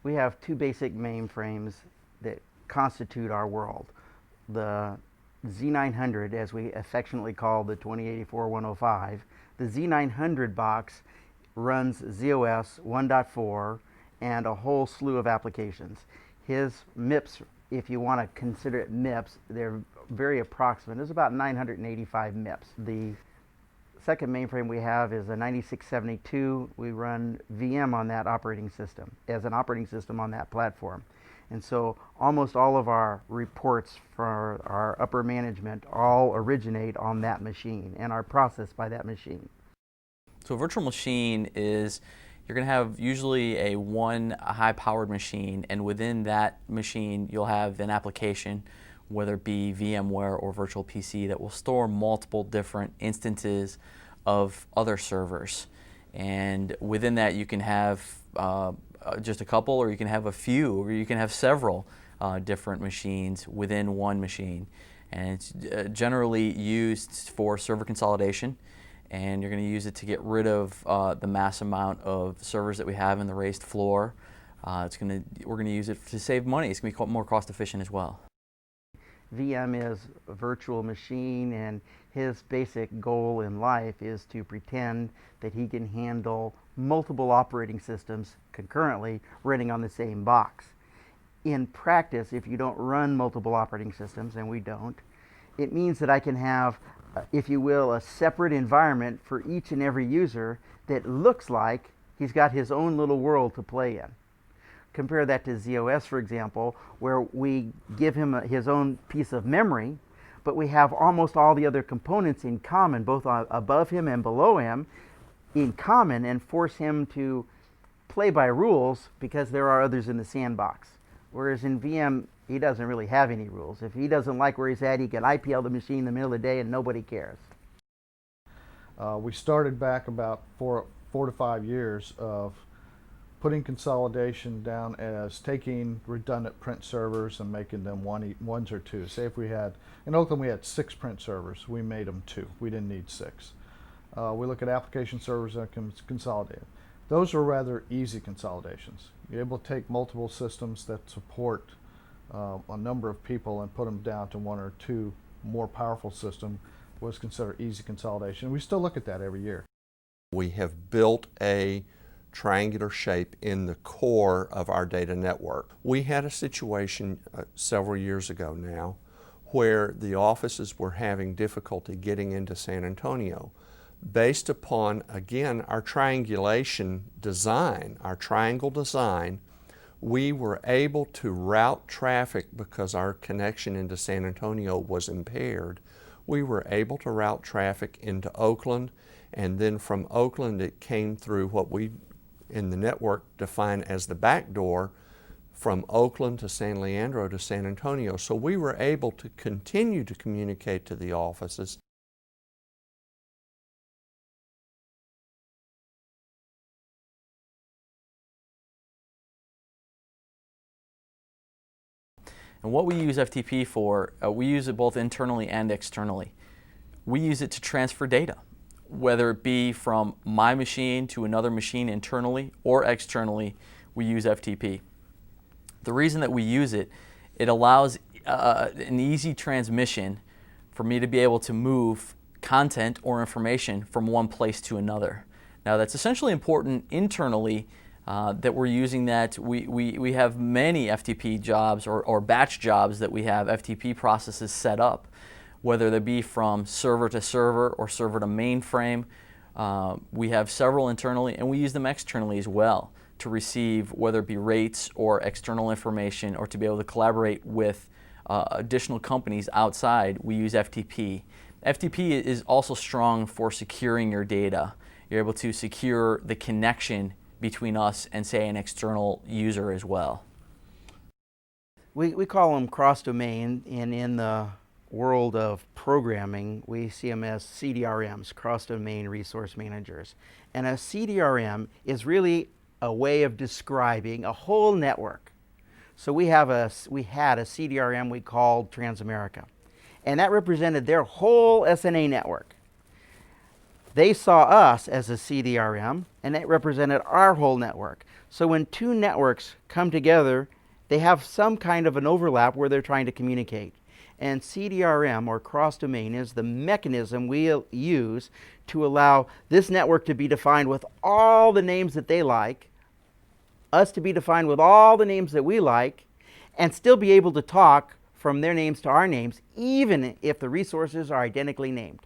We have two basic mainframes that constitute our world. The Z900, as we affectionately call the 2084-105, the Z900 box runs ZOS 1.4 and a whole slew of applications. His MIPS, if you want to consider it MIPS, they're very approximate. There's about 985 MIPS. The second mainframe we have is a 9672. We run VM on that operating system, as an operating system on that platform. And so almost all of our reports for our upper management all originate on that machine and are processed by that machine. So a virtual machine is, you're going to have usually a high-powered machine, and within that machine you'll have an application, whether it be VMware or virtual PC, that will store multiple different instances of other servers. And within that you can have just a couple, or you can have a few, or you can have several different machines within one machine. And it's generally used for server consolidation, and you're going to use it to get rid of the mass amount of servers that we have in the raised floor. We're going to use it to save money. It's going to be more cost efficient as well. VM is a virtual machine, and his basic goal in life is to pretend that he can handle multiple operating systems concurrently running on the same box. In practice, if you don't run multiple operating systems, and we don't, it means that I can have, if you will, a separate environment for each and every user that looks like he's got his own little world to play in. Compare that to ZOS, for example, where we give him his own piece of memory, but we have almost all the other components in common, both above him and below him, in common, and force him to play by rules because there are others in the sandbox. Whereas in VM, he doesn't really have any rules. If he doesn't like where he's at, he can IPL the machine in the middle of the day and nobody cares. We started back about four to 5 years of putting consolidation down as taking redundant print servers and making them ones or two. Say if we had, in Oakland we had 6 print servers, we made them 2. We didn't need 6. We look at application servers that can consolidate. Those are rather easy consolidations. You're able to take multiple systems that support a number of people and put them down to 1 or 2 more powerful systems was considered easy consolidation. We still look at that every year. We have built a triangular shape in the core of our data network. We had a situation several years ago now where the offices were having difficulty getting into San Antonio. Based upon, again, our triangulation design, our triangle design, we were able to route traffic because our connection into San Antonio was impaired. We were able to route traffic into Oakland, and then from Oakland it came through what we in the network define as the back door from Oakland to San Leandro to San Antonio. So we were able to continue to communicate to the offices. And what we use FTP for, we use it both internally and externally. We use it to transfer data, whether it be from my machine to another machine internally or externally. We use FTP. The reason that we use it, it allows an easy transmission for me to be able to move content or information from one place to another. Now that's essentially important internally, that we're using that. We have many FTP jobs or batch jobs that we have FTP processes set up, whether they be from server to server or server to mainframe. We have several internally, and we use them externally as well to receive, whether it be rates or external information, or to be able to collaborate with additional companies outside. We use FTP. FTP is also strong for securing your data. You're able to secure the connection between us and, say, an external user as well. We call them cross-domain, and in the world of programming, we see them as CDRMs, cross-domain resource managers. And a CDRM is really a way of describing a whole network. So we had a CDRM we called Transamerica, and that represented their whole SNA network. They saw us as a CDRM, and it represented our whole network. So when two networks come together, they have some kind of an overlap where they're trying to communicate. And CDRM, or cross-domain, is the mechanism we use to allow this network to be defined with all the names that they like, us to be defined with all the names that we like, and still be able to talk from their names to our names, even if the resources are identically named.